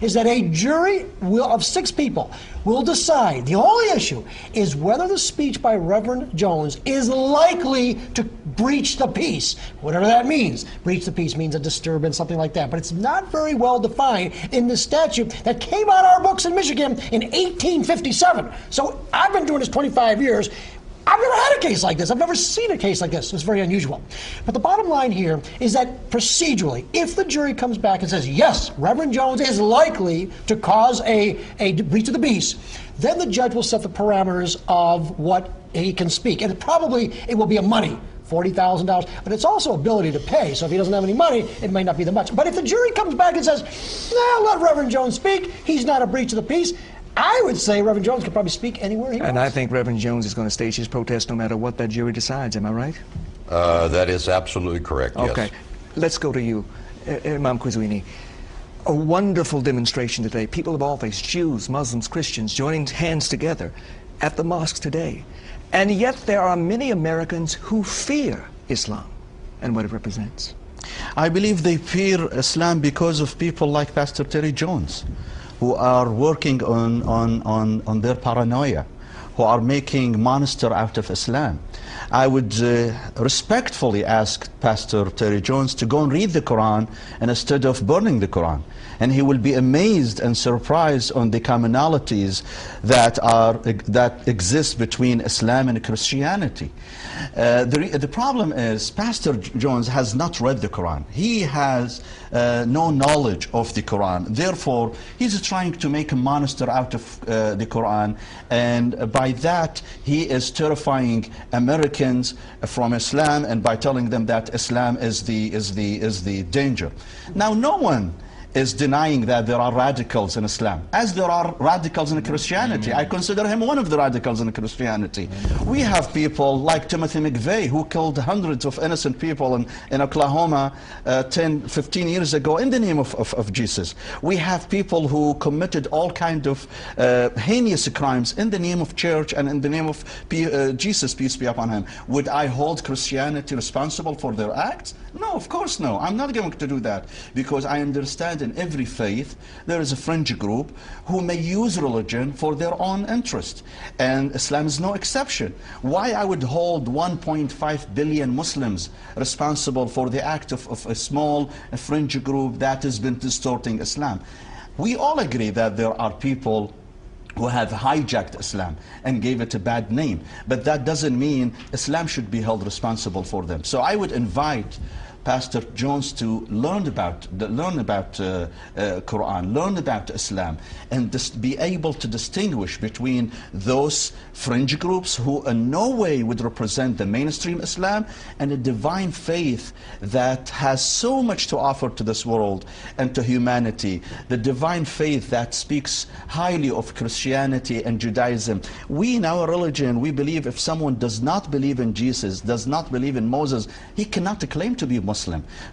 is that a jury of 6 people will decide. The only issue is whether the speech by Reverend Jones is likely to breach the peace, whatever that means. Breach the peace means a disturbance, something like that. But it's not very well defined in the statute that came out of our books in Michigan in 1857. So I've been doing this 25 years. I've never had a case like this. I've never seen a case like this. It's very unusual. But the bottom line here is that procedurally, if the jury comes back and says, yes, Reverend Jones is likely to cause a breach of the peace, then the judge will set the parameters of what he can speak. And it will be a money, $40,000, but it's also ability to pay. So if he doesn't have any money, it may not be that much. But if the jury comes back and says, nah, let Reverend Jones speak, he's not a breach of the peace, I would say Reverend Jones could probably speak anywhere he wants. And I think Reverend Jones is going to stage his protest no matter what that jury decides. Am I right? That is absolutely correct, yes. Okay. Let's go to you, Imam Quzwini. A wonderful demonstration today. People of all faiths, Jews, Muslims, Christians, joining hands together at the mosques today. And yet there are many Americans who fear Islam and what it represents. I believe they fear Islam because of people like Pastor Terry Jones, who are working on their paranoia, who are making monster out of Islam. I would respectfully ask Pastor Terry Jones to go and read the Quran and instead of burning the Quran. And he will be amazed and surprised on the commonalities that exist between Islam and Christianity. The problem is Pastor Jones has not read the Quran. He has no knowledge of the Quran. Therefore, he's trying to make a monster out of the Quran, and by that he is terrifying Americans from Islam, and by telling them that Islam is the danger. Now, no one is denying that there are radicals in Islam, as there are radicals in Christianity. I consider him one of the radicals in Christianity. We have people like Timothy McVeigh, who killed hundreds of innocent people in Oklahoma 10, 15 years ago in the name of Jesus. We have people who committed all kinds of heinous crimes in the name of church and in the name of Jesus, peace be upon him. Would I hold Christianity responsible for their acts? No, of course no. I'm not going to do that, because I understand in every faith there is a fringe group who may use religion for their own interest, and Islam is no exception. Why I would hold 1.5 billion Muslims responsible for the act of a small fringe group that has been distorting Islam? We all agree that there are people who have hijacked Islam and gave it a bad name, but that doesn't mean Islam should be held responsible for them. So I would invite Pastor Jones to learn about Quran, learn about Islam, and just be able to distinguish between those fringe groups who in no way would represent the mainstream Islam, and a divine faith that has so much to offer to this world and to humanity. The divine faith that speaks highly of Christianity and Judaism. We in our religion, we believe if someone does not believe in Jesus, does not believe in Moses, he cannot claim to be Muslim.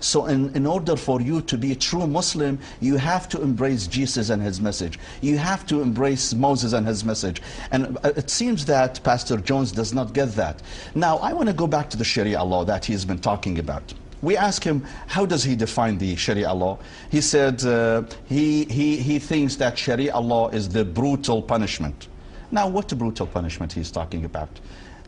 So in order for you to be a true Muslim, you have to embrace Jesus and his message. You have to embrace Moses and his message. And it seems that Pastor Jones does not get that. Now, I want to go back to the Sharia law that he's been talking about. We asked him, how does he define the Sharia law? He said he thinks that Sharia law is the brutal punishment. Now, what brutal punishment he's talking about?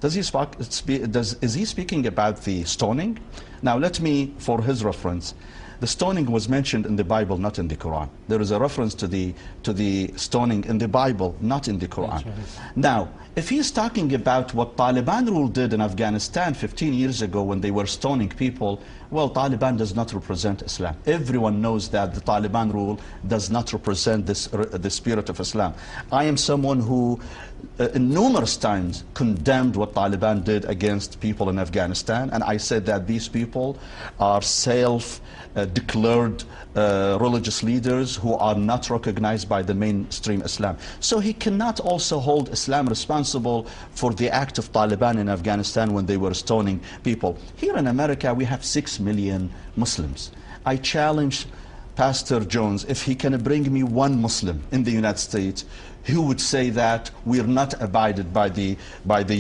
Is he speaking about the stoning? Now, let me, for his reference, the stoning was mentioned in the Bible, not in the Quran. There is a reference to the stoning in the Bible, not in the Quran. Right. Now, if he's talking about what Taliban rule did in Afghanistan 15 years ago when they were stoning people, well, Taliban does not represent Islam. Everyone knows that the Taliban rule does not represent the spirit of Islam. I am someone who numerous times condemned what Taliban did against people in Afghanistan, and I said that these people are self-declared religious leaders who are not recognized by the mainstream Islam. So he cannot also hold Islam responsible for the act of Taliban in Afghanistan when they were stoning people. Here in America, we have 6 million Muslims. I challenge Pastor Jones, if he can bring me one Muslim in the United States who would say that we're not abided by the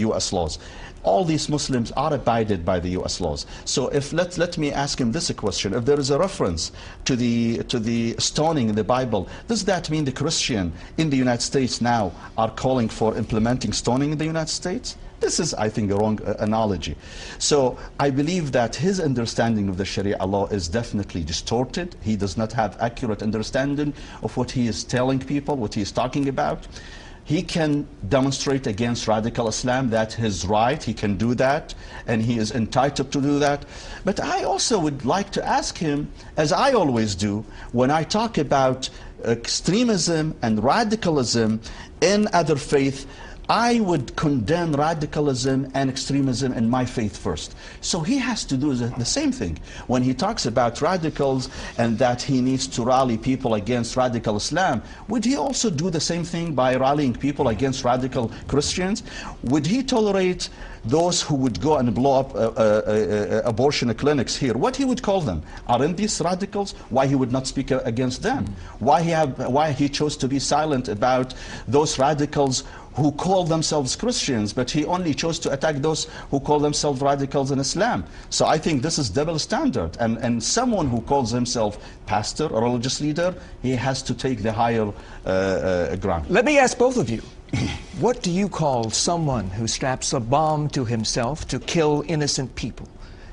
US laws. all these Muslims are abided by the U.S. laws. So if let me ask him this question: if there is a reference to the stoning in the Bible, does that mean the Christian in the United States now are calling for implementing stoning in the United States? This is, I think, a wrong analogy. So I believe that his understanding of the Sharia law is definitely distorted. He does not have accurate understanding of what he is telling people, what he is talking about. He can demonstrate against radical Islam. That's his right. He can do that, and he is entitled to do that. But I also would like to ask him, as I always do, when I talk about extremism and radicalism in other faiths, I would condemn radicalism and extremism in my faith first. So he has to do the same thing. When he talks about radicals and that he needs to rally people against radical Islam, would he also do the same thing by rallying people against radical Christians? Would he tolerate those who would go and blow up abortion clinics here? What he would call them? Aren't these radicals? Why he would not speak against them? Why he chose to be silent about those radicals who call themselves Christians, but he only chose to attack those who call themselves radicals in Islam? So I think this is double standard, and someone who calls himself pastor or religious leader, he has to take the higher ground. Let me ask both of you, what do you call someone who straps a bomb to himself to kill innocent people?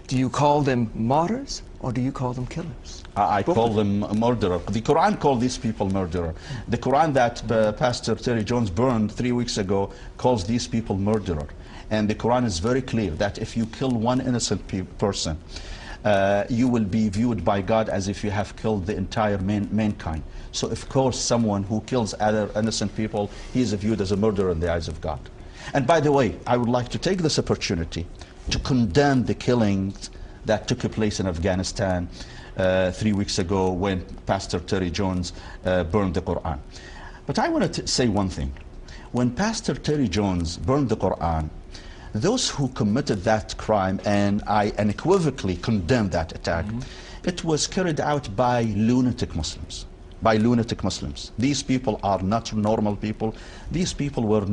Do you call them martyrs, or do you call them killers? I call them murderer. The Quran called these people murderer. The Quran that Pastor Terry Jones burned 3 weeks ago calls these people murderer. And the Quran is very clear that if you kill one innocent person, you will be viewed by God as if you have killed the entire mankind. So of course someone who kills other innocent people, he is viewed as a murderer in the eyes of God. And by the way, I would like to take this opportunity to condemn the killings that took place in Afghanistan 3 weeks ago when Pastor Terry Jones burned the Quran. But I want to say one thing. When Pastor Terry Jones burned the Quran, those who committed that crime, and I unequivocally condemn that attack, it was carried out by lunatic Muslims. By lunatic Muslims. These people are not normal people. These people were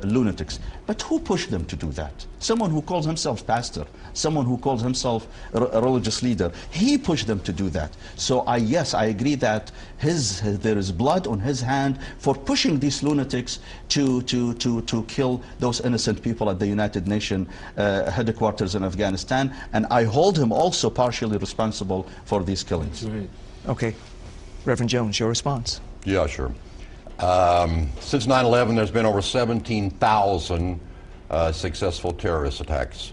lunatics. But who pushed them to do that? Someone who calls himself pastor, someone who calls himself a religious leader. He pushed them to do that. So yes, I agree that there is blood on his hand for pushing these lunatics to kill those innocent people at the United Nations headquarters in Afghanistan. And I hold him also partially responsible for these killings. Right. Okay. Reverend Jones, your response. Yeah, sure. Since 9/11, there's been over 17,000 successful terrorist attacks.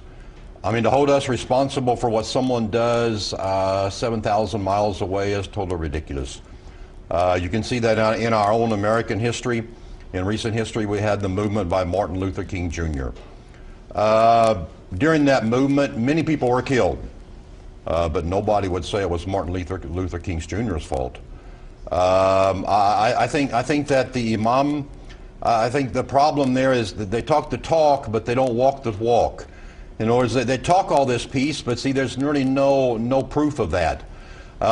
I mean, to hold us responsible for what someone does 7,000 miles away is totally ridiculous. You can see that in our own American history. In recent history, we had the movement by Martin Luther King Jr. During that movement, many people were killed, but nobody would say it was Martin Luther King Jr.'s fault. I think that the Imam, I think the problem there is that they talk the talk, but they don't walk the walk. In other words, they talk all this peace, but see, there's really no proof of that.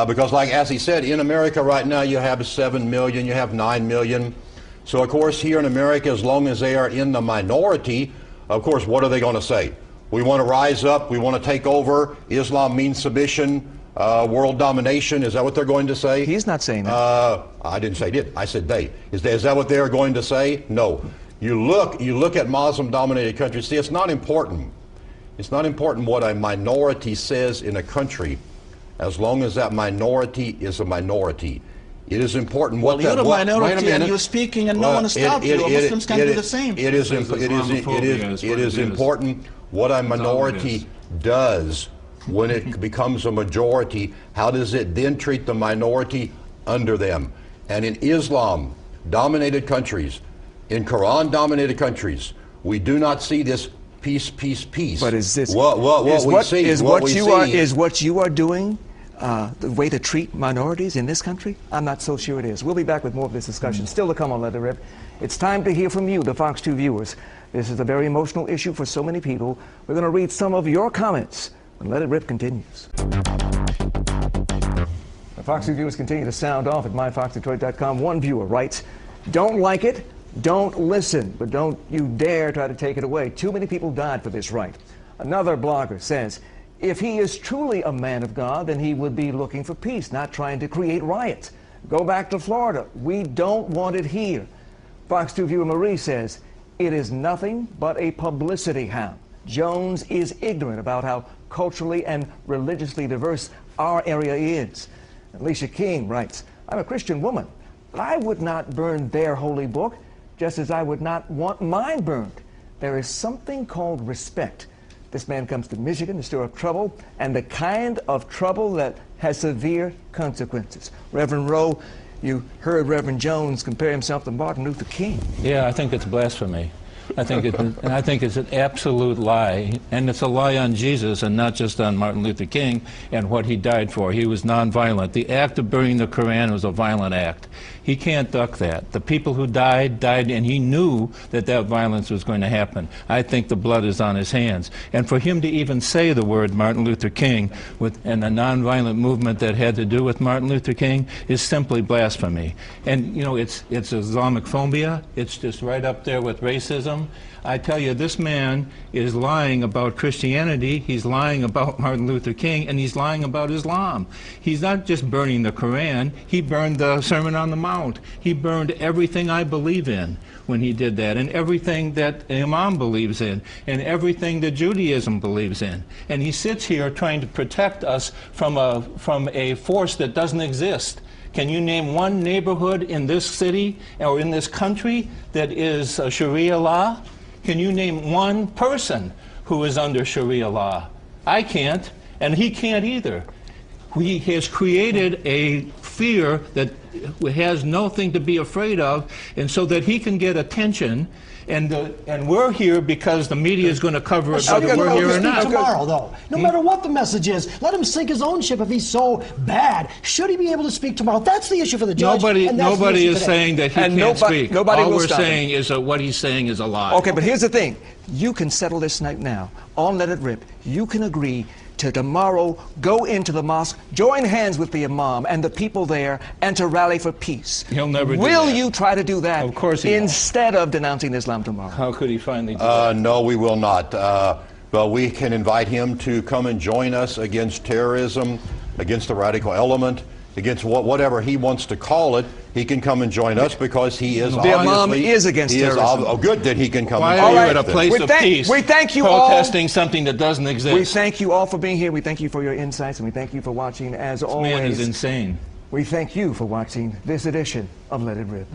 Because like, as he said, in America right now you have 7 million, you have 9 million. So of course here in America, as long as they are in the minority, of course, what are they going to say? We want to rise up, we want to take over, Islam means submission, world domination. Is that what they're going to say? He's not saying that. I didn't say did. I said they. Is that what they're going to say? No. You look at Muslim-dominated countries. See, it's not important. It's not important what a minority says in a country, as long as that minority is a minority. It is important what you're a minority and you're speaking and no one stopped you. Muslims can do the same. It is important what a minority does when it becomes a majority. How does it then treat the minority under them? And in Islam-dominated countries, in Quran-dominated countries, we do not see this peace, peace, peace. But is this what you are doing the way to treat minorities in this country? I'm not so sure it is. We'll be back with more of this discussion. Still to come on Let It Rip. It's time to hear from you, the Fox 2 viewers. This is a very emotional issue for so many people. We're going to read some of your comments when Let It Rip continues. The Fox 2 viewers continue to sound off at myfoxdetroit.com. One viewer writes, "Don't like it, Don't listen, but don't you dare try to take it away. Too many people died for this right. Another blogger says, if he is truly a man of God, then he would be looking for peace, not trying to create riots. Go back to Florida. We don't want it here. Fox 2 viewer Marie says, it is nothing but a publicity hound. Jones is ignorant about how culturally and religiously diverse our area is. Alicia King writes, I'm a Christian woman, but I would not burn their holy book, just as I would not want mine burned. There is something called respect. This man comes to Michigan to stir up trouble, and the kind of trouble that has severe consequences. Reverend Rowe, you heard Reverend Jones compare himself to Martin Luther King. Yeah, I think it's blasphemy. I think it's an absolute lie, and it's a lie on Jesus and not just on Martin Luther King and what he died for. He was nonviolent. The act of burning the Koran was a violent act. He can't duck that. The people who died, and he knew that that violence was going to happen. I think the blood is on his hands. And for him to even say the word Martin Luther King and the nonviolent movement that had to do with Martin Luther King is simply blasphemy. And, you know, it's Islamophobia. It's just right up there with racism. I tell you, this man is lying about Christianity, he's lying about Martin Luther King, and he's lying about Islam. He's not just burning the Koran, he burned the Sermon on the Mount. He burned everything I believe in when he did that, and everything that Imam believes in, and everything that Judaism believes in. And he sits here trying to protect us from a force that doesn't exist. Can you name one neighborhood in this city or in this country that is Sharia law? Can you name one person who is under Sharia law? I can't, and he can't either. He has created a fear that has nothing to be afraid of, and so that he can get attention. And we're here because the media is going to cover it, whether we're here or not. Tomorrow, though, no matter what the message is, let him sink his own ship if he's so bad. Should he be able to speak tomorrow? That's the issue for the judge. Nobody is saying that he can't speak. All we're saying is that what he's saying is a lie. Okay, but here's the thing. You can settle this night now. On Let It Rip. You can agree to tomorrow go into the mosque, join hands with the imam and the people there, and to rally for peace. He'll never do that. Will you try to do that? Of course he instead of denouncing Islam tomorrow? How could he finally do that? No, we will not. But we can invite him to come and join us against terrorism, against the radical element, against whatever he wants to call it. He can come and join us because he is the imam is against terrorism. Oh, good that he can come. Why are you at a place of peace? We thank you protesting something that doesn't exist. We thank you all for being here. We thank you for your insights, and we thank you for watching. As always, this man is insane. We thank you for watching this edition of Let It Rip.